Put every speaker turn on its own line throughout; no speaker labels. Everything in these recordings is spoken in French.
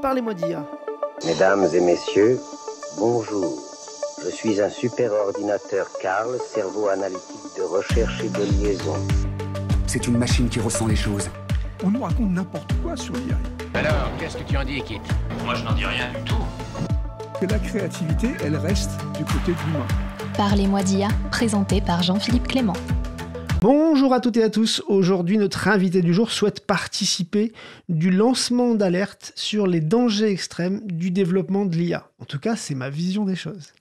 Parlez-moi d'IA.
Mesdames et messieurs, bonjour. Je suis un super ordinateur Karl, cerveau analytique de recherche et de liaison.
C'est une machine qui ressent les choses.
On nous raconte n'importe quoi sur l'IA.
Alors, qu'est-ce que tu en dis, Kit?
Moi, je n'en dis rien du tout.
Que la créativité, elle reste du côté de l'humain.
Parlez-moi d'IA, présenté par Jean-Philippe Clément.
Bonjour à toutes et à tous. Aujourd'hui, notre invité du jour souhaite participer du lancement d'alerte sur les dangers extrêmes du développement de l'IA. En tout cas, c'est ma vision des choses.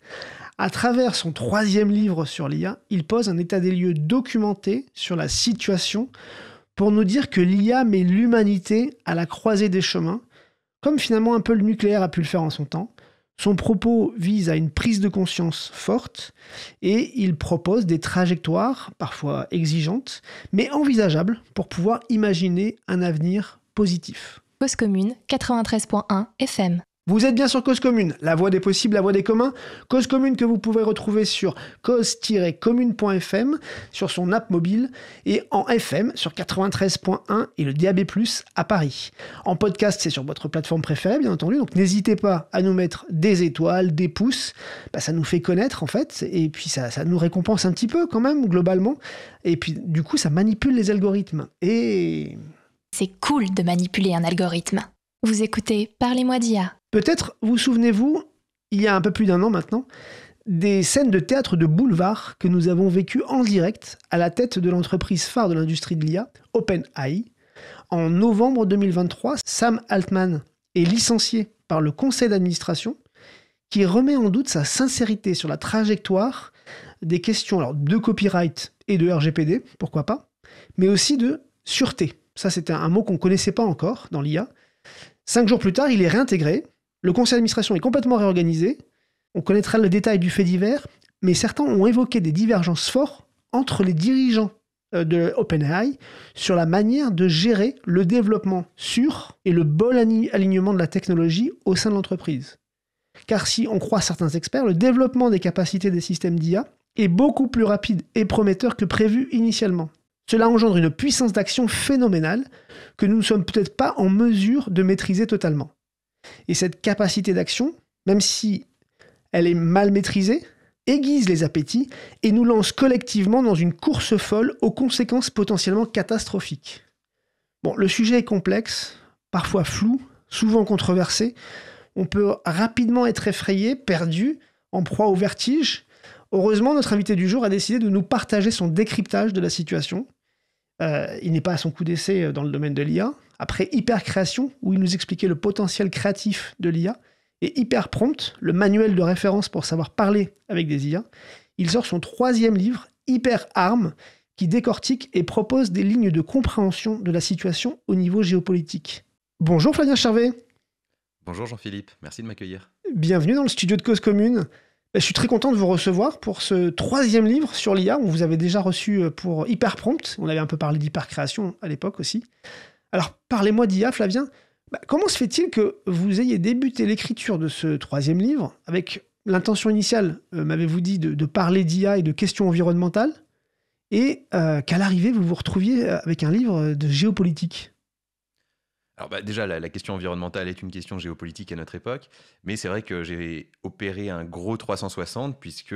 À travers son 3e livre sur l'IA, il pose un état des lieux documenté sur la situation pour nous dire que l'IA met l'humanité à la croisée des chemins, comme finalement un peu le nucléaire a pu le faire en son temps. Son propos vise à une prise de conscience forte et il propose des trajectoires, parfois exigeantes, mais envisageables pour pouvoir imaginer un avenir positif.
Cause commune, 93.1 FM.
Vous êtes bien sur Cause Commune, la voix des possibles, la voix des communs. Cause Commune que vous pouvez retrouver sur cause-commune.fm, sur son app mobile, et en FM sur 93.1 et le DAB+, à Paris. En podcast, c'est sur votre plateforme préférée, bien entendu, donc n'hésitez pas à nous mettre des étoiles, des pouces, ça nous fait connaître en fait, et puis ça nous récompense un petit peu quand même, globalement, et puis du coup ça manipule les algorithmes. Et...
c'est cool de manipuler un algorithme. Vous écoutez Parlez-moi d'IA.
Peut-être vous souvenez-vous, il y a un peu plus d'un an maintenant, des scènes de théâtre de boulevard que nous avons vécues en direct à la tête de l'entreprise phare de l'industrie de l'IA, OpenAI. En novembre 2023, Sam Altman est licencié par le conseil d'administration qui remet en doute sa sincérité sur la trajectoire des questions alors, de copyright et de RGPD, pourquoi pas, mais aussi de sûreté. Ça, c'était un mot qu'on ne connaissait pas encore dans l'IA. 5 jours plus tard, il est réintégré. Le conseil d'administration est complètement réorganisé. On connaîtra le détail du fait divers, mais certains ont évoqué des divergences fortes entre les dirigeants de OpenAI sur la manière de gérer le développement sûr et le bon alignement de la technologie au sein de l'entreprise. Car si on croit certains experts, le développement des capacités des systèmes d'IA est beaucoup plus rapide et prometteur que prévu initialement. Cela engendre une puissance d'action phénoménale que nous ne sommes peut-être pas en mesure de maîtriser totalement. Et cette capacité d'action, même si elle est mal maîtrisée, aiguise les appétits et nous lance collectivement dans une course folle aux conséquences potentiellement catastrophiques. Bon, le sujet est complexe, parfois flou, souvent controversé. On peut rapidement être effrayé, perdu, en proie au vertige. Heureusement, notre invité du jour a décidé de nous partager son décryptage de la situation. Il n'est pas à son coup d'essai dans le domaine de l'IA. Après Hypercréation, où il nous expliquait le potentiel créatif de l'IA, et Hyperprompt, le manuel de référence pour savoir parler avec des IA, il sort son 3e livre, Hyperarm, qui décortique et propose des lignes de compréhension de la situation au niveau géopolitique. Bonjour Flavien Charvet.
Bonjour Jean-Philippe, merci de m'accueillir.
Bienvenue dans le studio de Cause Commune. Je suis très content de vous recevoir pour ce 3e livre sur l'IA. On vous avait déjà reçu pour Hyperprompt. On avait un peu parlé d'hypercréation à l'époque aussi. Alors, parlez-moi d'IA, Flavien. Comment se fait-il que vous ayez débuté l'écriture de ce 3e livre avec l'intention initiale, m'avez-vous dit, de parler d'IA et de questions environnementales, et qu'à l'arrivée, vous vous retrouviez avec un livre de géopolitique ?
Alors déjà, la question environnementale est une question géopolitique à notre époque, mais c'est vrai que j'ai opéré un gros 360 puisque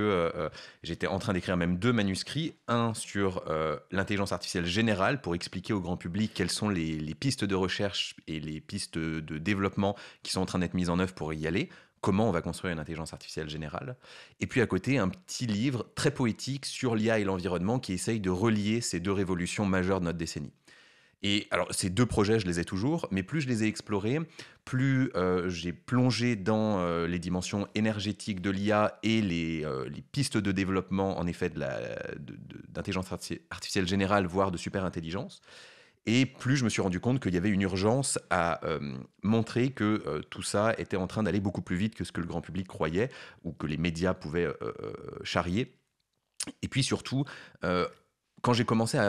j'étais en train d'écrire même 2 manuscrits, un sur l'intelligence artificielle générale pour expliquer au grand public quelles sont les pistes de recherche et les pistes de développement qui sont en train d'être mises en œuvre pour y aller, comment on va construire une intelligence artificielle générale. Et puis à côté, un petit livre très poétique sur l'IA et l'environnement qui essaye de relier ces 2 révolutions majeures de notre décennie. Et alors, ces 2 projets, je les ai toujours, mais plus je les ai explorés, plus j'ai plongé dans les dimensions énergétiques de l'IA et les pistes de développement, en effet, d'intelligence artificielle générale, voire de super-intelligence. Et plus je me suis rendu compte qu'il y avait une urgence à montrer que tout ça était en train d'aller beaucoup plus vite que ce que le grand public croyait ou que les médias pouvaient charrier. Et puis surtout... quand j'ai commencé à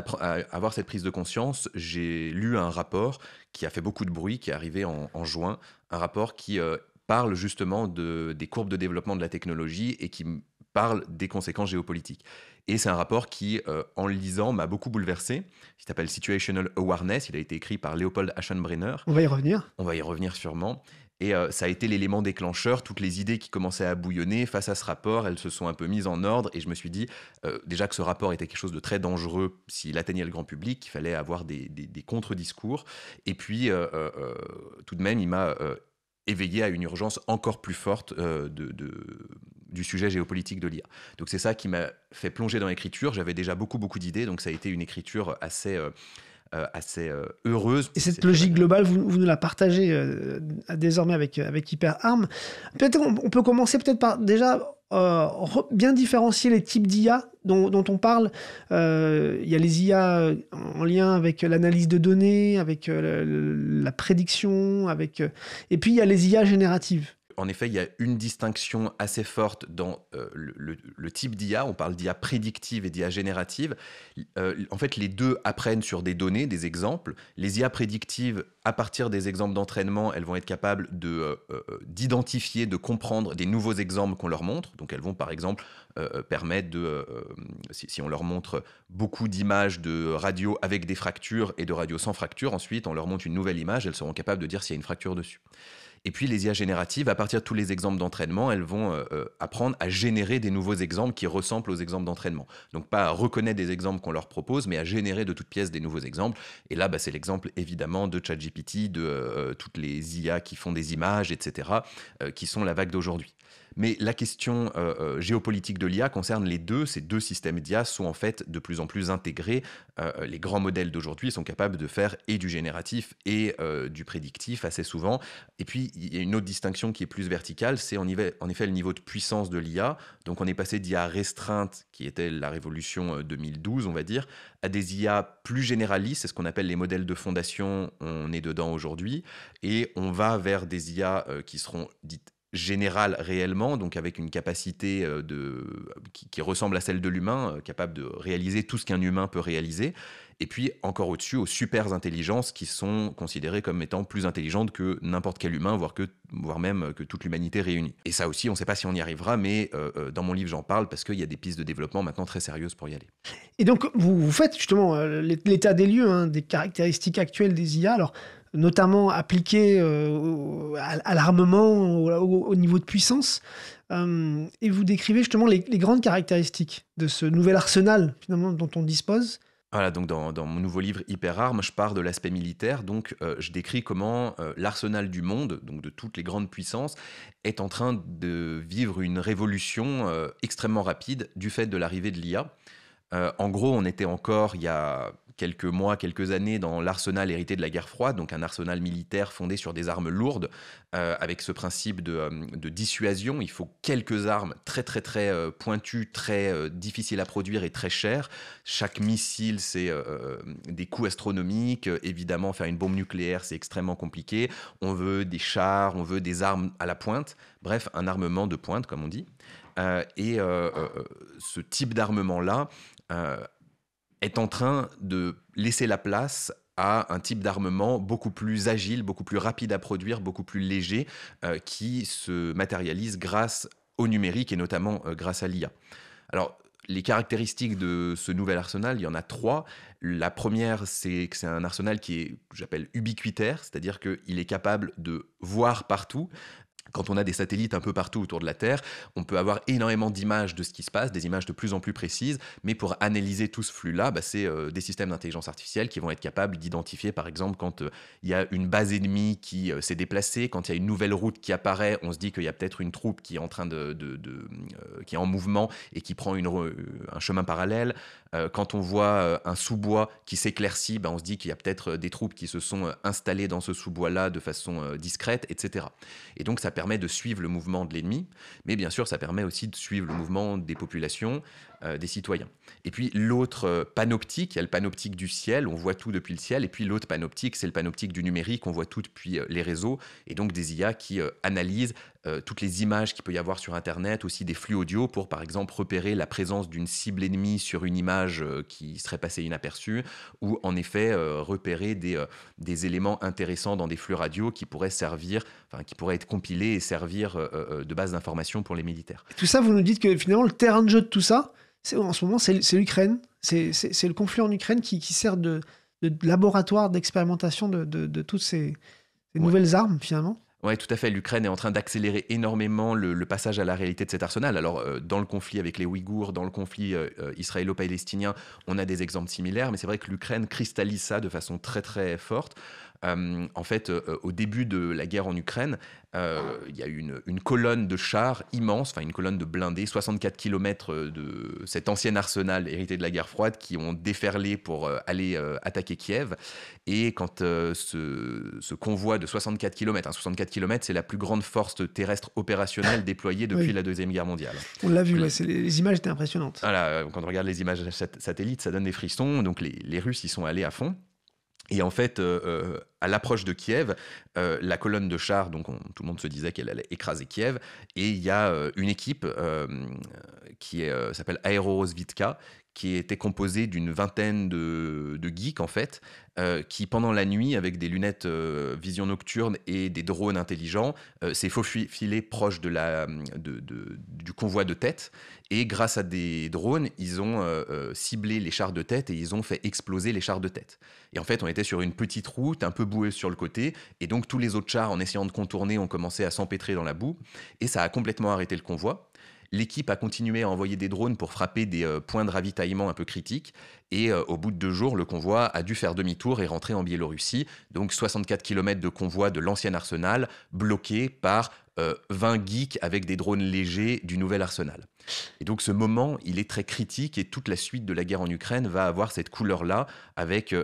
avoir cette prise de conscience, j'ai lu un rapport qui a fait beaucoup de bruit, qui est arrivé en juin, un rapport qui parle justement des courbes de développement de la technologie et qui parle des conséquences géopolitiques. Et c'est un rapport qui, en le lisant, m'a beaucoup bouleversé. Il s'appelle Situational Awareness. Il a été écrit par Leopold Aschenbrenner.
On va y revenir.
On va y revenir sûrement. Et ça a été l'élément déclencheur. Toutes les idées qui commençaient à bouillonner face à ce rapport, elles se sont un peu mises en ordre. Et je me suis dit déjà que ce rapport était quelque chose de très dangereux s'il atteignait le grand public, qu'il fallait avoir des contre-discours. Et puis, tout de même, il m'a éveillé à une urgence encore plus forte du sujet géopolitique de l'IA. Donc c'est ça qui m'a fait plonger dans l'écriture. J'avais déjà beaucoup d'idées, donc ça a été une écriture assez heureuse.
Et cette logique globale, vous nous la partagez désormais avec HyperArm. Peut-être on peut commencer peut-être par déjà bien différencier les types d'IA dont on parle. Il y a les IA en lien avec l'analyse de données, avec la prédiction, et puis il y a les IA génératives.
En effet, il y a une distinction assez forte dans le type d'IA. On parle d'IA prédictive et d'IA générative. En fait, les deux apprennent sur des données, des exemples. Les IA prédictives, à partir des exemples d'entraînement, elles vont être capables d'identifier, de comprendre des nouveaux exemples qu'on leur montre. Donc, elles vont, par exemple, permettre si on leur montre beaucoup d'images de radio avec des fractures et de radio sans fracture, ensuite, on leur montre une nouvelle image, elles seront capables de dire s'il y a une fracture dessus. Et puis les IA génératives, à partir de tous les exemples d'entraînement, elles vont apprendre à générer des nouveaux exemples qui ressemblent aux exemples d'entraînement. Donc pas à reconnaître des exemples qu'on leur propose, mais à générer de toutes pièces des nouveaux exemples. Et là, c'est l'exemple évidemment de ChatGPT, de toutes les IA qui font des images, etc., qui sont la vague d'aujourd'hui. Mais la question géopolitique de l'IA concerne les deux. Ces deux systèmes d'IA sont en fait de plus en plus intégrés. Les grands modèles d'aujourd'hui sont capables de faire et du génératif et du prédictif assez souvent. Et puis, il y a une autre distinction qui est plus verticale, c'est en effet le niveau de puissance de l'IA. Donc, on est passé d'IA restreinte, qui était la révolution 2012, on va dire, à des IA plus généralistes. C'est ce qu'on appelle les modèles de fondation. On est dedans aujourd'hui. Et on va vers des IA qui seront dites générale réellement, donc avec une capacité qui ressemble à celle de l'humain, capable de réaliser tout ce qu'un humain peut réaliser, et puis encore au-dessus, aux super intelligences qui sont considérées comme étant plus intelligentes que n'importe quel humain, voire même que toute l'humanité réunie. Et ça aussi, on ne sait pas si on y arrivera, mais dans mon livre, j'en parle parce qu'il y a des pistes de développement maintenant très sérieuses pour y aller. Et
donc, vous faites justement l'état des lieux, des caractéristiques actuelles des IA, alors notamment appliquées à l'armement, au niveau de puissance. Et vous décrivez justement les grandes caractéristiques de ce nouvel arsenal finalement, dont on dispose.
Voilà, donc dans mon nouveau livre HyperArm, je pars de l'aspect militaire, donc je décris comment l'arsenal du monde, donc de toutes les grandes puissances, est en train de vivre une révolution extrêmement rapide du fait de l'arrivée de l'IA. En gros, on était encore, il y a quelques mois, quelques années, dans l'arsenal hérité de la guerre froide, donc un arsenal militaire fondé sur des armes lourdes, avec ce principe de dissuasion. Il faut quelques armes très pointues, très difficiles à produire et très chères. Chaque missile, c'est des coûts astronomiques. Évidemment, faire une bombe nucléaire, c'est extrêmement compliqué. On veut des chars, on veut des armes à la pointe. Bref, un armement de pointe, comme on dit. Ce type d'armement-là est en train de laisser la place à un type d'armement beaucoup plus agile, beaucoup plus rapide à produire, beaucoup plus léger, qui se matérialise grâce au numérique et notamment grâce à l'IA. Alors, les caractéristiques de ce nouvel arsenal, il y en a 3. La première, c'est que c'est un arsenal qui est, j'appelle, ubiquitaire, c'est-à-dire qu'il est capable de voir partout. Quand on a des satellites un peu partout autour de la Terre, on peut avoir énormément d'images de ce qui se passe, des images de plus en plus précises, mais pour analyser tout ce flux-là, c'est des systèmes d'intelligence artificielle qui vont être capables d'identifier, par exemple, quand il y a une base ennemie qui s'est déplacée, quand il y a une nouvelle route qui apparaît, on se dit qu'il y a peut-être une troupe qui est en train qui est en mouvement et qui prend un chemin parallèle. Quand on voit un sous-bois qui s'éclaircit, on se dit qu'il y a peut-être des troupes qui se sont installées dans ce sous-bois-là de façon discrète, etc. Et donc, ça permet de suivre le mouvement de l'ennemi, mais bien sûr, ça permet aussi de suivre le mouvement des populations. des citoyens. Et puis l'autre panoptique, il y a le panoptique du ciel, on voit tout depuis le ciel, et puis l'autre panoptique, c'est le panoptique du numérique, on voit tout depuis les réseaux, et donc des IA qui analysent toutes les images qu'il peut y avoir sur Internet, aussi des flux audio pour, par exemple, repérer la présence d'une cible ennemie sur une image qui serait passée inaperçue, ou en effet repérer des éléments intéressants dans des flux radio qui pourraient être compilés et servir de base d'information pour les militaires.
Tout ça, vous nous dites que finalement, le terrain de jeu de tout ça, en ce moment, c'est l'Ukraine. C'est le conflit en Ukraine qui sert de laboratoire d'expérimentation de toutes ces nouvelles armes, finalement.
Oui, tout à fait. L'Ukraine est en train d'accélérer énormément le passage à la réalité de cet arsenal. Alors, dans le conflit avec les Ouïghours, dans le conflit israélo-palestinien, on a des exemples similaires, mais c'est vrai que l'Ukraine cristallise ça de façon très, très forte. En fait, au début de la guerre en Ukraine, il y a eu une colonne de chars immense, une colonne de blindés, 64 km de cet ancien arsenal hérité de la guerre froide qui ont déferlé pour aller attaquer Kiev. Et quand ce convoi de 64 km, 64 km, c'est la plus grande force terrestre opérationnelle déployée depuis la Deuxième Guerre mondiale.
On l'a vu, les images étaient impressionnantes.
Voilà, quand on regarde les images satellites, ça donne des frissons. Donc les Russes y sont allés à fond. Et en fait, à l'approche de Kiev, la colonne de chars, donc tout le monde se disait qu'elle allait écraser Kiev, et il y a une équipe qui s'appelle Aerorozvidka, qui était composée d'une vingtaine de geeks, en fait, qui, pendant la nuit, avec des lunettes vision nocturne et des drones intelligents, s'est faufilé proche du convoi de tête. Et grâce à des drones, ils ont ciblé les chars de tête et ils ont fait exploser les chars de tête. Et en fait, on était sur une petite route, un peu boueuse sur le côté, et donc tous les autres chars, en essayant de contourner, ont commencé à s'empêtrer dans la boue, et ça a complètement arrêté le convoi. L'équipe a continué à envoyer des drones pour frapper des points de ravitaillement un peu critiques. Et au bout de 2 jours, le convoi a dû faire demi-tour et rentrer en Biélorussie. Donc 64 km de convoi de l'ancien arsenal bloqué par 20 geeks avec des drones légers du nouvel arsenal. Et donc ce moment, il est très critique et toute la suite de la guerre en Ukraine va avoir cette couleur-là avec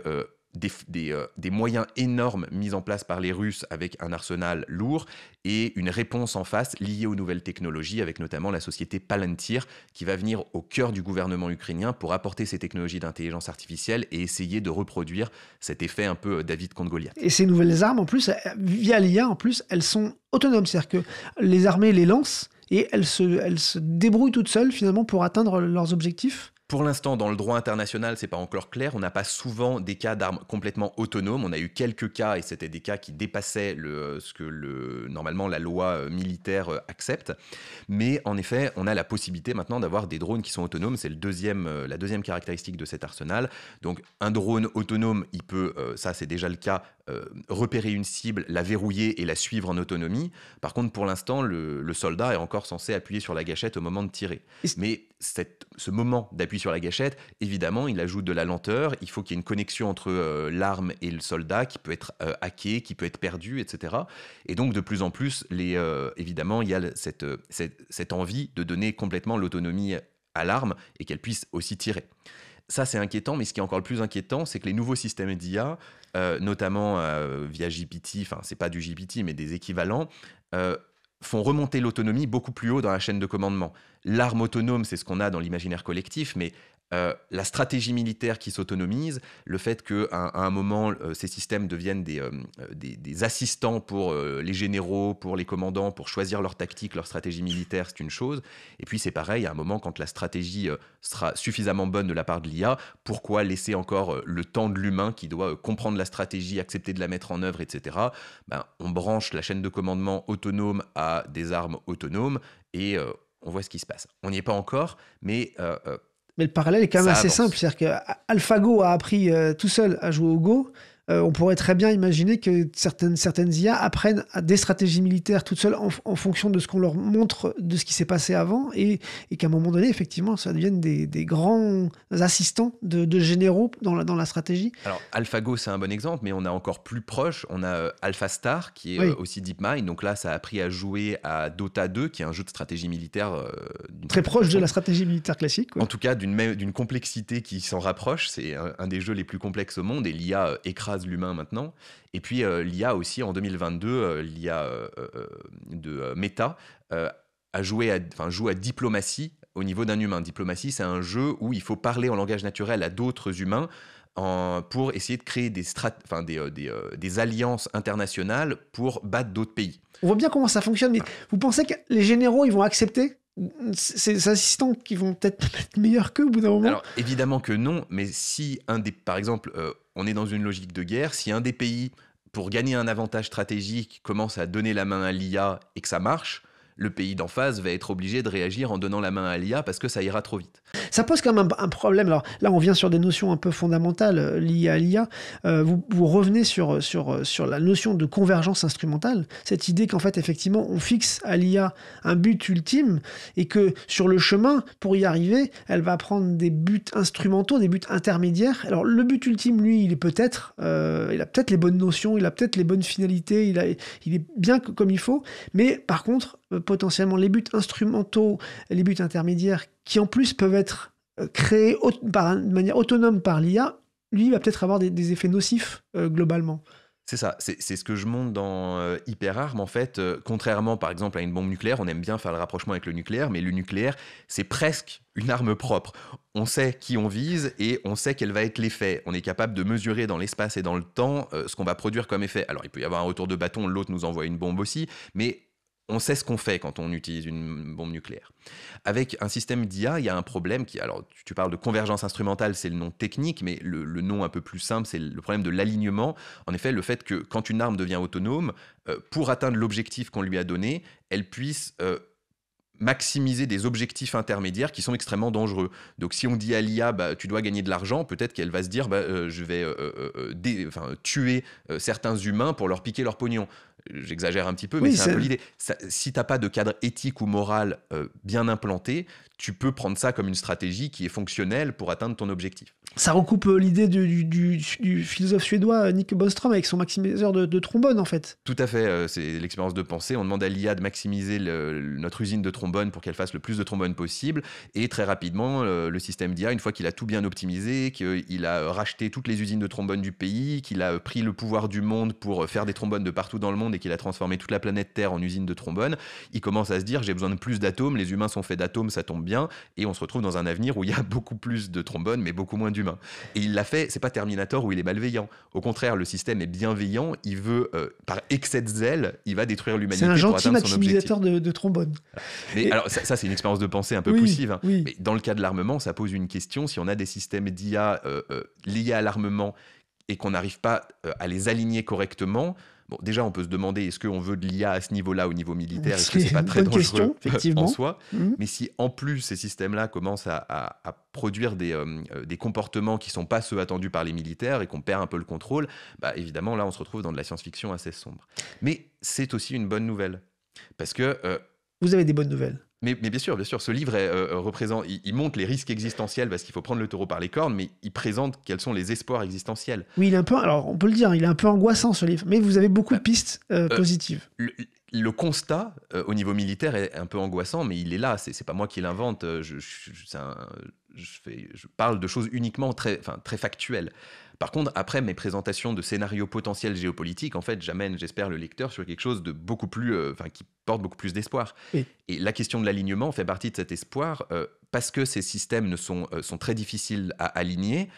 des moyens énormes mis en place par les Russes avec un arsenal lourd et une réponse en face liée aux nouvelles technologies avec notamment la société Palantir qui va venir au cœur du gouvernement ukrainien pour apporter ces technologies d'intelligence artificielle et essayer de reproduire cet effet un peu David contre Goliath.
Et ces nouvelles armes, en plus, via l'IA, en plus, elles sont autonomes. C'est-à-dire que les armées les lancent et elles se débrouillent toutes seules finalement pour atteindre leurs objectifs.
Pour l'instant, dans le droit international, c'est pas encore clair. On n'a pas souvent des cas d'armes complètement autonomes. On a eu quelques cas, et c'était des cas qui dépassaient ce que normalement la loi militaire accepte. Mais en effet, on a la possibilité maintenant d'avoir des drones qui sont autonomes. C'est la deuxième caractéristique de cet arsenal. Donc, un drone autonome, il peut, ça c'est déjà le cas, repérer une cible, la verrouiller et la suivre en autonomie. Par contre, pour l'instant, le soldat est encore censé appuyer sur la gâchette au moment de tirer. Mais ce moment d'appui sur la gâchette, évidemment, il ajoute de la lenteur. Il faut qu'il y ait une connexion entre l'arme et le soldat qui peut être hacké, qui peut être perdu, etc. Et donc, de plus en plus, évidemment, il y a cette envie de donner complètement l'autonomie à l'arme et qu'elle puisse aussi tirer. Ça, c'est inquiétant, mais ce qui est encore le plus inquiétant, c'est que les nouveaux systèmes d'IA, notamment via GPT, enfin, c'est pas du GPT, mais des équivalents, font remonter l'autonomie beaucoup plus haut dans la chaîne de commandement. L'arme autonome, c'est ce qu'on a dans l'imaginaire collectif, mais la stratégie militaire qui s'autonomise, le fait qu'à un moment, ces systèmes deviennent des assistants pour les généraux, pour les commandants, pour choisir leur tactique, leur stratégie militaire, c'est une chose. Et puis c'est pareil, à un moment, quand la stratégie sera suffisamment bonne de la part de l'IA, pourquoi laisser encore le temps de l'humain qui doit comprendre la stratégie, accepter de la mettre en œuvre, etc. On branche la chaîne de commandement autonome à des armes autonomes et on voit ce qui se passe. On n'y est pas encore, mais
le parallèle est quand même assez simple. C'est-à-dire qu'AlphaGo a appris tout seul à jouer au Go. On pourrait très bien imaginer que certaines IA apprennent des stratégies militaires toutes seules en fonction de ce qu'on leur montre de ce qui s'est passé avant et qu'à un moment donné, effectivement, ça devienne des grands assistants de généraux dans la stratégie.
Alors, AlphaGo, c'est un bon exemple, mais on a encore plus proche. On a AlphaStar, qui est aussi DeepMind. Donc là, ça a appris à jouer à Dota 2, qui est un jeu de stratégie militaire.
Très proche de la stratégie militaire classique. Quoi.
En tout cas, d'une complexité qui s'en rapproche. C'est un des jeux les plus complexes au monde et l'IA écrase l'humain maintenant. Et puis l'IA aussi, en 2022, l'IA de Meta joue à Diplomatie au niveau d'un humain. Diplomatie, c'est un jeu où il faut parler en langage naturel à d'autres humains pour essayer de créer des alliances internationales pour battre d'autres pays.
On voit bien comment ça fonctionne, mais vous pensez que les généraux, ils vont accepter ces assistants qui vont peut-être être meilleurs qu'eux au bout d'un moment?
Alors, évidemment que non, mais si par exemple, on est dans une logique de guerre, si un des pays, pour gagner un avantage stratégique, commence à donner la main à l'IA et que ça marche, le pays d'en face va être obligé de réagir en donnant la main à l'IA parce que ça ira trop vite.
Ça pose quand même un problème. Alors là, on vient sur des notions un peu fondamentales liées à l'IA. Vous revenez sur la notion de convergence instrumentale, cette idée qu'en fait, effectivement, on fixe à l'IA un but ultime et que sur le chemin, pour y arriver, elle va prendre des buts instrumentaux, des buts intermédiaires. Alors le but ultime, lui, il a peut-être les bonnes notions, il a peut-être les bonnes finalités, il est bien comme il faut, mais par contre, potentiellement les buts instrumentaux, les buts intermédiaires, qui en plus peuvent être créés de manière autonome par l'IA, lui, il va peut-être avoir des effets nocifs globalement.
C'est ça, c'est ce que je montre dans Hyperarme, en fait. Contrairement, par exemple, à une bombe nucléaire, on aime bien faire le rapprochement avec le nucléaire, mais le nucléaire, c'est presque une arme propre. On sait qui on vise et on sait quel va être l'effet. On est capable de mesurer dans l'espace et dans le temps ce qu'on va produire comme effet. Alors, il peut y avoir un retour de bâton, l'autre nous envoie une bombe aussi, mais on sait ce qu'on fait quand on utilise une bombe nucléaire. Avec un système d'IA, il y a un problème qui... Alors, tu parles de convergence instrumentale, c'est le nom technique, mais le nom un peu plus simple, c'est le problème de l'alignement. En effet, le fait que quand une arme devient autonome, pour atteindre l'objectif qu'on lui a donné, elle puisse... maximiser des objectifs intermédiaires qui sont extrêmement dangereux. Donc si on dit à l'IA tu dois gagner de l'argent, peut-être qu'elle va se dire je vais tuer certains humains pour leur piquer leur pognon. J'exagère un petit peu, mais c'est un peu l'idée. Si tu n'as pas de cadre éthique ou moral bien implanté, tu peux prendre ça comme une stratégie qui est fonctionnelle pour atteindre ton objectif.
Ça recoupe l'idée du philosophe suédois Nick Bostrom avec son maximiseur de trombone, en fait.
Tout à fait, c'est l'expérience de pensée. On demande à l'IA de maximiser notre usine de trombone pour qu'elle fasse le plus de trombone possible. Et très rapidement, le système d'IA, une fois qu'il a tout bien optimisé, qu'il a racheté toutes les usines de trombone du pays, qu'il a pris le pouvoir du monde pour faire des trombones de partout dans le monde et qu'il a transformé toute la planète Terre en usine de trombone, il commence à se dire j'ai besoin de plus d'atomes, les humains sont faits d'atomes, ça tombe bien, et on se retrouve dans un avenir où il y a beaucoup plus de trombones mais beaucoup moins d'humains. Et il l'a fait, c'est pas Terminator où il est malveillant. Au contraire, le système est bienveillant, il veut, par excès de zèle, il va détruire l'humanité pour atteindre son objectif.
C'est un gentil maximisateur de trombone.
Mais alors ça c'est une expérience de pensée un peu poussive, hein.
Oui.
Mais dans le cas de l'armement, ça pose une question. Si on a des systèmes d'IA liés à l'armement et qu'on n'arrive pas à les aligner correctement, bon, déjà, on peut se demander est-ce qu'on veut de l'IA à ce niveau-là, au niveau militaire, est-ce que c'est pas très dangereux en soi. Mais si en plus ces systèmes-là commencent à produire des comportements qui sont pas ceux attendus par les militaires et qu'on perd un peu le contrôle, évidemment là on se retrouve dans de la science-fiction assez sombre. Mais c'est aussi une bonne nouvelle parce que
vous avez des bonnes nouvelles.
Mais bien sûr, ce livre représente, il montre les risques existentiels parce qu'il faut prendre le taureau par les cornes, mais il présente quels sont les espoirs existentiels.
Oui, il est un peu, alors on peut le dire, il est un peu angoissant ce livre, mais vous avez beaucoup de pistes positives.
Le constat au niveau militaire est un peu angoissant, mais il est là, c'est pas moi qui l'invente, je parle de choses uniquement très factuelles. Par contre, après mes présentations de scénarios potentiels géopolitiques, en fait, j'amène, j'espère, le lecteur sur quelque chose de beaucoup plus, qui porte beaucoup plus d'espoir. Oui. Et la question de l'alignement fait partie de cet espoir, parce que ces systèmes sont très difficiles à aligner.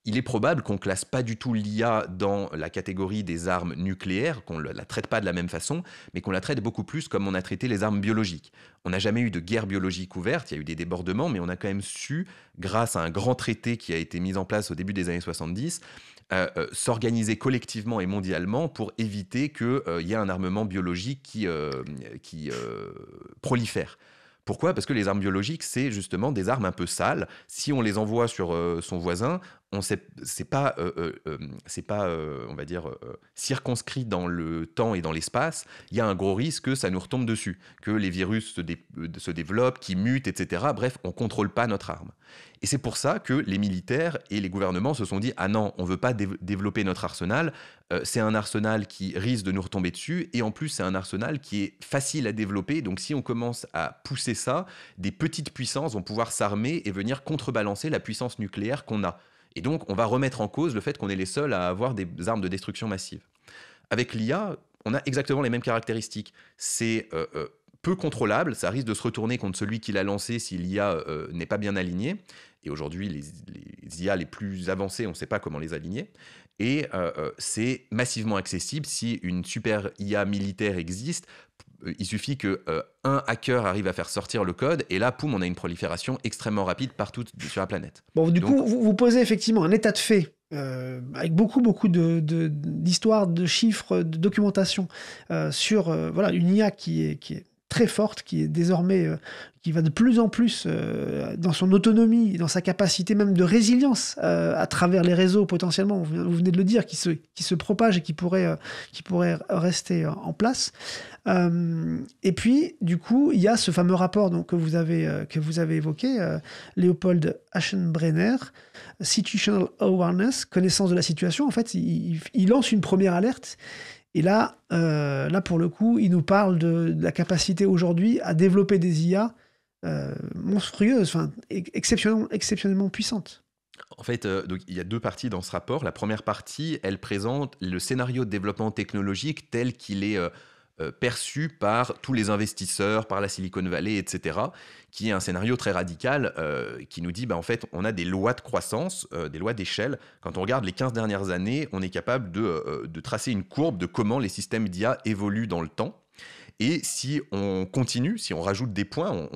Il est probable qu'on ne classe pas du tout l'IA dans la catégorie des armes nucléaires, qu'on ne la traite pas de la même façon, mais qu'on la traite beaucoup plus comme on a traité les armes biologiques. On n'a jamais eu de guerre biologique ouverte, il y a eu des débordements, mais on a quand même su, grâce à un grand traité qui a été mis en place au début des années 70, s'organiser collectivement et mondialement pour éviter qu'il y ait un armement biologique qui prolifère. Pourquoi ? Parce que les armes biologiques, c'est justement des armes un peu sales. Si on les envoie sur son voisin, c'est pas, on va dire, circonscrit dans le temps et dans l'espace. Il y a un gros risque que ça nous retombe dessus, que les virus se développent, qu'ils mutent, etc. Bref, on ne contrôle pas notre arme. Et c'est pour ça que les militaires et les gouvernements se sont dit « Ah non, on ne veut pas développer notre arsenal. C'est un arsenal qui risque de nous retomber dessus. Et en plus, c'est un arsenal qui est facile à développer. Donc si on commence à pousser ça, des petites puissances vont pouvoir s'armer et venir contrebalancer la puissance nucléaire qu'on a. Et donc, on va remettre en cause le fait qu'on est les seuls à avoir des armes de destruction massive. » Avec l'IA, on a exactement les mêmes caractéristiques. C'est peu contrôlable, ça risque de se retourner contre celui qui l'a lancé si l'IA n'est pas bien alignée. Et aujourd'hui, les IA les plus avancées, on ne sait pas comment les aligner. Et c'est massivement accessible. Si une super IA militaire existe, il suffit qu'un hacker arrive à faire sortir le code, et là, poum, on a une prolifération extrêmement rapide partout sur la planète.
Bon, du coup, vous posez effectivement un état de fait avec beaucoup d'histoires, de chiffres, de documentation sur voilà, une IA qui est très forte, qui est désormais, qui va de plus en plus dans son autonomie, dans sa capacité même de résilience à travers les réseaux potentiellement, vous venez de le dire, qui se propage et qui pourrait rester en place. Et puis, du coup, il y a ce fameux rapport donc, que vous avez évoqué, Léopold Aschenbrenner, Situational Awareness, connaissance de la situation. En fait, il lance une première alerte. Et là, pour le coup, il nous parle de la capacité aujourd'hui à développer des IA monstrueuses, exceptionnellement puissantes.
En fait, donc, il y a 2 parties dans ce rapport. La première partie, elle présente le scénario de développement technologique tel qu'il est perçu par tous les investisseurs, par la Silicon Valley, etc., qui est un scénario très radical qui nous dit, en fait, on a des lois de croissance, des lois d'échelle. Quand on regarde les 15 dernières années, on est capable de tracer une courbe de comment les systèmes d'IA évoluent dans le temps. Et si on continue, si on rajoute des points,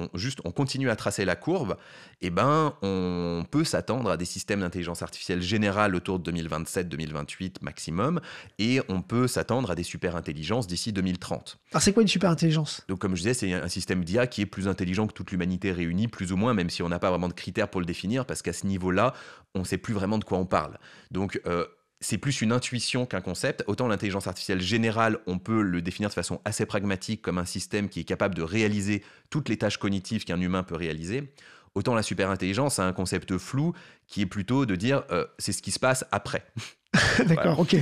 on continue à tracer la courbe, on peut s'attendre à des systèmes d'intelligence artificielle générale autour de 2027-2028 maximum, et on peut s'attendre à des super-intelligences d'ici 2030.
Alors c'est quoi une super-intelligence ?
Donc comme je disais, c'est un système d'IA qui est plus intelligent que toute l'humanité réunie, plus ou moins, même si on n'a pas vraiment de critères pour le définir, parce qu'à ce niveau-là, on ne sait plus vraiment de quoi on parle. Donc c'est plus une intuition qu'un concept. Autant l'intelligence artificielle générale, on peut le définir de façon assez pragmatique comme un système qui est capable de réaliser toutes les tâches cognitives qu'un humain peut réaliser. Autant la super-intelligence a un concept flou qui est plutôt de dire c'est ce qui se passe après.
D'accord, ok.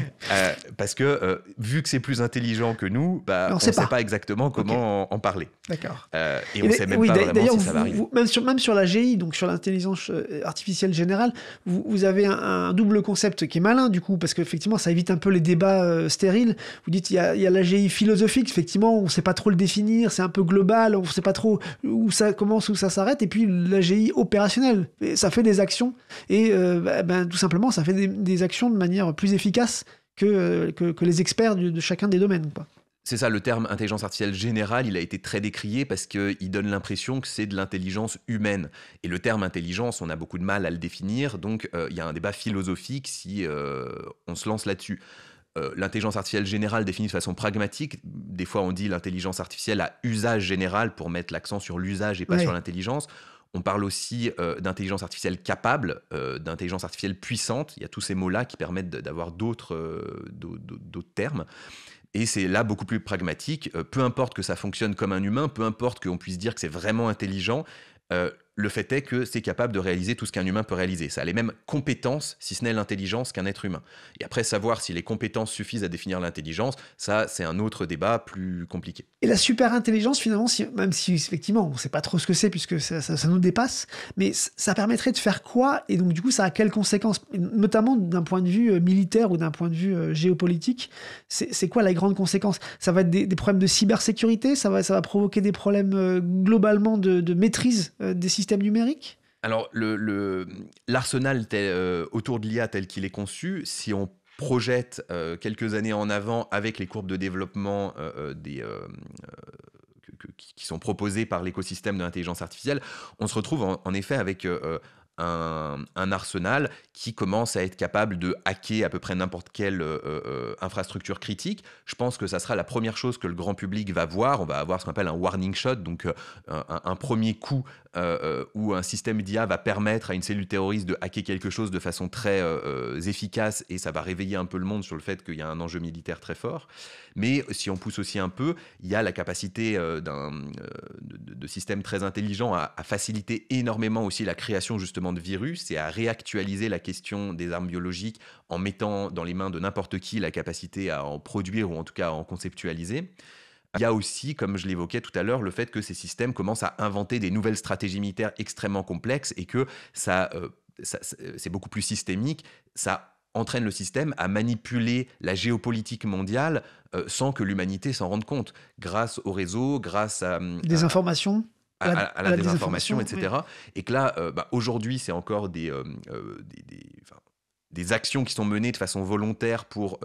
Parce que vu que c'est plus intelligent que nous, on ne sait pas exactement comment en parler.
D'accord.
Et on ne sait même pas vraiment si ça va arriver.
Même sur l'AGI, donc sur l'intelligence artificielle générale, vous avez un double concept qui est malin du coup, parce qu'effectivement ça évite un peu les débats stériles. Vous dites il y a l'AGI philosophique, effectivement on ne sait pas trop le définir, c'est un peu global, on ne sait pas trop où ça commence, où ça s'arrête, et puis l'AGI opérationnelle, ça fait des actions, et tout simplement ça fait des actions de manière plus efficace que les experts de chacun des domaines, quoi.
C'est ça, le terme intelligence artificielle générale, il a été très décrié parce qu'il donne l'impression que c'est de l'intelligence humaine. Et le terme intelligence, on a beaucoup de mal à le définir, donc il y a un débat philosophique si on se lance là-dessus. L'intelligence artificielle générale définie de façon pragmatique, des fois on dit l'intelligence artificielle à usage général pour mettre l'accent sur l'usage et pas sur l'intelligence. On parle aussi d'intelligence artificielle capable, d'intelligence artificielle puissante. Il y a tous ces mots-là qui permettent d'avoir d'autres termes. Et c'est là beaucoup plus pragmatique. Peu importe que ça fonctionne comme un humain, peu importe qu'on puisse dire que c'est vraiment intelligent, le fait est que c'est capable de réaliser tout ce qu'un humain peut réaliser. Ça a les mêmes compétences, si ce n'est l'intelligence, qu'un être humain. Et après, savoir si les compétences suffisent à définir l'intelligence, ça, c'est un autre débat plus compliqué.
Et la super-intelligence, finalement, même si effectivement, on ne sait pas trop ce que c'est, puisque ça nous dépasse, mais ça permettrait de faire quoi ? Et donc, du coup, ça a quelles conséquences ? Notamment d'un point de vue militaire ou d'un point de vue géopolitique, c'est quoi les grandes conséquences ? Ça va être des problèmes de cybersécurité ? Ça va provoquer des problèmes globalement de maîtrise des systèmes numériques ?
Alors, l'arsenal autour de l'IA tel qu'il est conçu, si on projette quelques années en avant avec les courbes de développement qui sont proposées par l'écosystème de l'intelligence artificielle, on se retrouve en effet avec un arsenal qui commence à être capable de hacker à peu près n'importe quelle infrastructure critique. Je pense que ça sera la première chose que le grand public va voir. On va avoir ce qu'on appelle un warning shot, donc un premier coup où un système d'IA va permettre à une cellule terroriste de hacker quelque chose de façon très efficace, et ça va réveiller un peu le monde sur le fait qu'il y a un enjeu militaire très fort. Mais si on pousse aussi un peu, il y a la capacité de systèmes très intelligents à faciliter énormément aussi la création justement de virus et à réactualiser la question des armes biologiques en mettant dans les mains de n'importe qui la capacité à en produire ou en tout cas à en conceptualiser. Il y a aussi, comme je l'évoquais tout à l'heure, le fait que ces systèmes commencent à inventer des nouvelles stratégies militaires extrêmement complexes et que c'est beaucoup plus systémique. Ça entraîne le système à manipuler la géopolitique mondiale sans que l'humanité s'en rende compte, grâce au réseau, grâce à
des informations.
À la désinformation, etc.
Oui.
Et que là, aujourd'hui, c'est encore des actions qui sont menées de façon volontaire pour...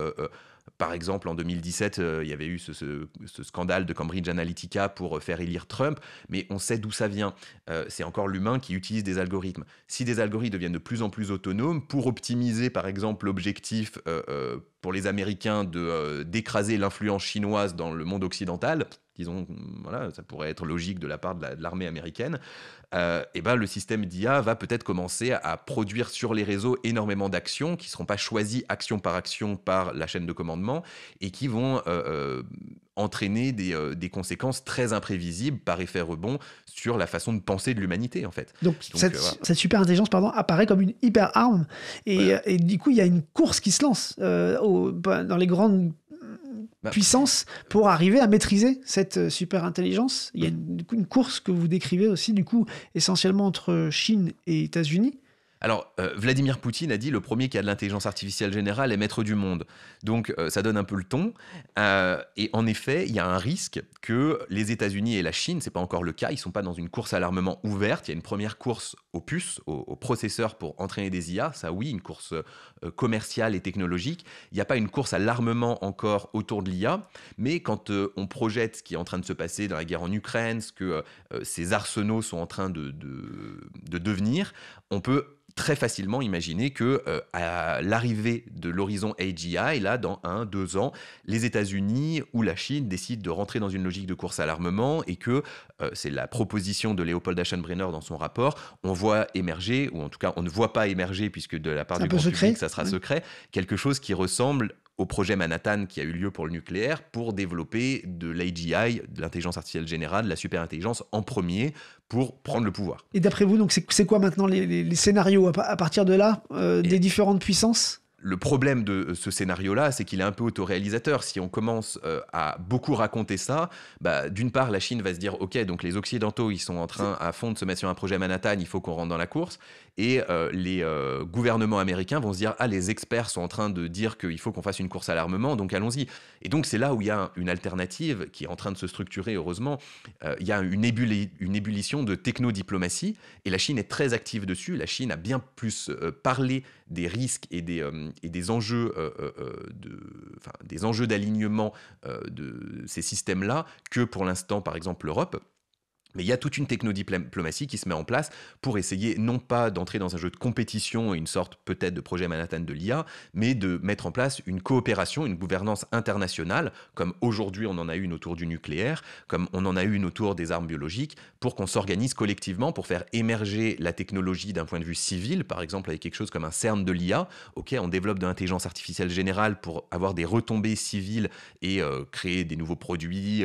par exemple, en 2017, il y avait eu ce scandale de Cambridge Analytica pour faire élire Trump, mais on sait d'où ça vient. C'est encore l'humain qui utilise des algorithmes. Si des algorithmes deviennent de plus en plus autonomes, pour optimiser, par exemple, l'objectif pour les Américains d'écraser l'influence chinoise dans le monde occidental, disons, voilà, ça pourrait être logique de la part de l'armée américaine, et ben, le système d'IA va peut-être commencer à produire sur les réseaux énormément d'actions qui ne seront pas choisies action par la chaîne de commandement et qui vont entraîner des conséquences très imprévisibles par effet rebond sur la façon de penser de l'humanité, en fait.
Donc
voilà.
cette super intelligence apparaît comme une hyper arme et du coup il y a une course qui se lance dans les grandes puissance pour arriver à maîtriser cette super intelligence. Il y a une course que vous décrivez aussi, du coup, essentiellement entre Chine et États-Unis.
Alors, Vladimir Poutine a dit le premier qui a de l'intelligence artificielle générale est maître du monde. Donc, ça donne un peu le ton. Et en effet, il y a un risque que les États-Unis et la Chine, c'est pas encore le cas, ils sont pas dans une course à l'armement ouverte. Il y a une première course aux puces, aux processeurs pour entraîner des IA. Ça, oui, une course commerciale et technologique. Il n'y a pas une course à l'armement encore autour de l'IA. Mais quand on projette ce qui est en train de se passer dans la guerre en Ukraine, ce que ces arsenaux sont en train de devenir, on peut très facilement imaginer que à l'arrivée de l'horizon AGI, là, dans 1-2 ans, les États-Unis ou la Chine décident de rentrer dans une logique de course à l'armement et que, c'est la proposition de Leopold Aschenbrenner dans son rapport, on voit émerger, ou en tout cas on ne voit pas émerger, puisque de la part du grand public, ça sera secret, quelque chose qui ressemble au projet Manhattan qui a eu lieu pour le nucléaire pour développer de l'AGI, de l'intelligence artificielle générale, de la superintelligence en premier pour prendre le pouvoir.
Et d'après vous, donc c'est quoi maintenant les scénarios à partir de là, des différentes puissances ?
Le problème de ce scénario-là, c'est qu'il est un peu autoréalisateur. Si on commence à beaucoup raconter ça, d'une part, la Chine va se dire « Ok, donc les Occidentaux, ils sont en train à fond de se mettre sur un projet Manhattan, il faut qu'on rentre dans la course. » Et les gouvernements américains vont se dire « Ah, les experts sont en train de dire qu'il faut qu'on fasse une course à l'armement, donc allons-y. » Et donc, c'est là où il y a une alternative qui est en train de se structurer, heureusement. Il y a une ébullition de technodiplomatie, et la Chine est très active dessus. La Chine a bien plus parlé des risques et des enjeux d'alignement de ces systèmes-là que pour l'instant, par exemple, l'Europe. Mais il y a toute une technodiplomatie qui se met en place pour essayer non pas d'entrer dans un jeu de compétition et une sorte peut-être de projet Manhattan de l'IA, mais de mettre en place une coopération, une gouvernance internationale, comme aujourd'hui on en a une autour du nucléaire, comme on en a une autour des armes biologiques, pour qu'on s'organise collectivement pour faire émerger la technologie d'un point de vue civil, par exemple avec quelque chose comme un CERN de l'IA. Ok, on développe de l'intelligence artificielle générale pour avoir des retombées civiles et créer des nouveaux produits,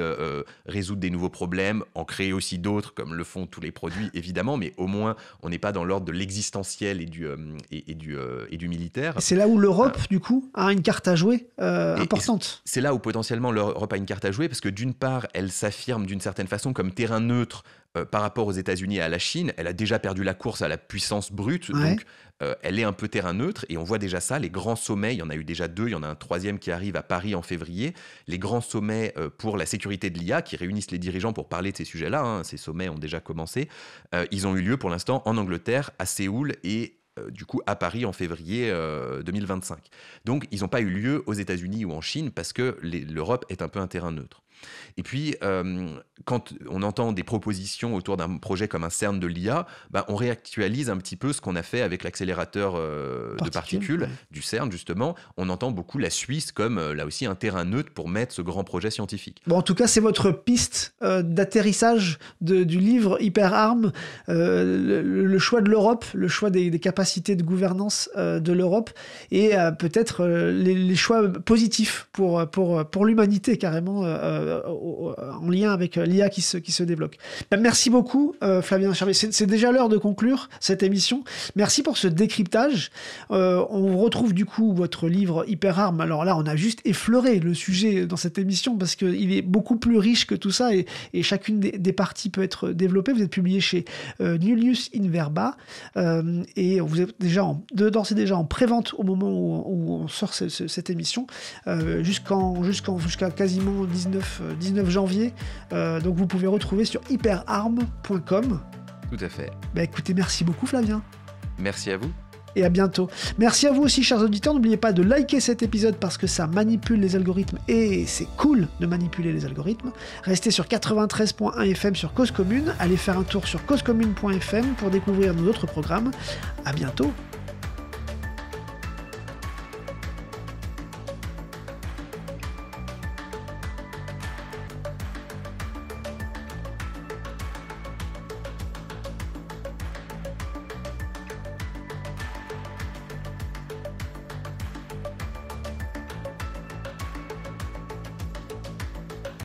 résoudre des nouveaux problèmes, en créer aussi d'autres, comme le font tous les produits, évidemment, mais au moins, on n'est pas dans l'ordre de l'existentiel et du militaire.
Et c'est là où l'Europe, du coup, a une carte à jouer importante.
C'est là où, potentiellement, l'Europe a une carte à jouer, parce que, d'une part, elle s'affirme d'une certaine façon comme terrain neutre par rapport aux États-Unis et à la Chine. Elle a déjà perdu la course à la puissance brute, donc elle est un peu terrain neutre, et on voit déjà ça, les grands sommets, il y en a eu déjà 2, il y en a un 3e qui arrive à Paris en février, les grands sommets pour la sécurité de l'IA, qui réunissent les dirigeants pour parler de ces sujets-là, ces sommets ont déjà commencé, ils ont eu lieu pour l'instant en Angleterre, à Séoul et du coup à Paris en février 2025. Donc ils n'ont pas eu lieu aux États-Unis ou en Chine parce que l'Europe est un peu un terrain neutre. Et puis, quand on entend des propositions autour d'un projet comme un CERN de l'IA, on réactualise un petit peu ce qu'on a fait avec l'accélérateur de particules du CERN, justement. On entend beaucoup la Suisse comme, là aussi, un terrain neutre pour mettre ce grand projet scientifique.
Bon, en tout cas, c'est votre piste d'atterrissage du livre Hyperarmes, le choix de l'Europe, le choix des capacités de gouvernance de l'Europe et peut-être les choix positifs pour l'humanité, carrément, en lien avec l'IA qui se débloque. Merci beaucoup, Flavien Chervier. C'est déjà l'heure de conclure cette émission. Merci pour ce décryptage. On retrouve du coup votre livre Hyperarm. Alors là, on a juste effleuré le sujet dans cette émission parce qu'il est beaucoup plus riche que tout ça et chacune des parties peut être développée. Vous êtes publié chez Nullius in Verba et vous êtes déjà d'ores et déjà en prévente au moment où on sort cette émission jusqu'à quasiment 19 janvier. Donc vous pouvez retrouver sur hyperarm.com.
Tout à fait.
Écoutez, merci beaucoup Flavien.
Merci à vous.
Et à bientôt. Merci à vous aussi, chers auditeurs. N'oubliez pas de liker cet épisode parce que ça manipule les algorithmes et c'est cool de manipuler les algorithmes. Restez sur 93.1 FM sur Cause Commune. Allez faire un tour sur causecommune.fm pour découvrir nos autres programmes. À bientôt.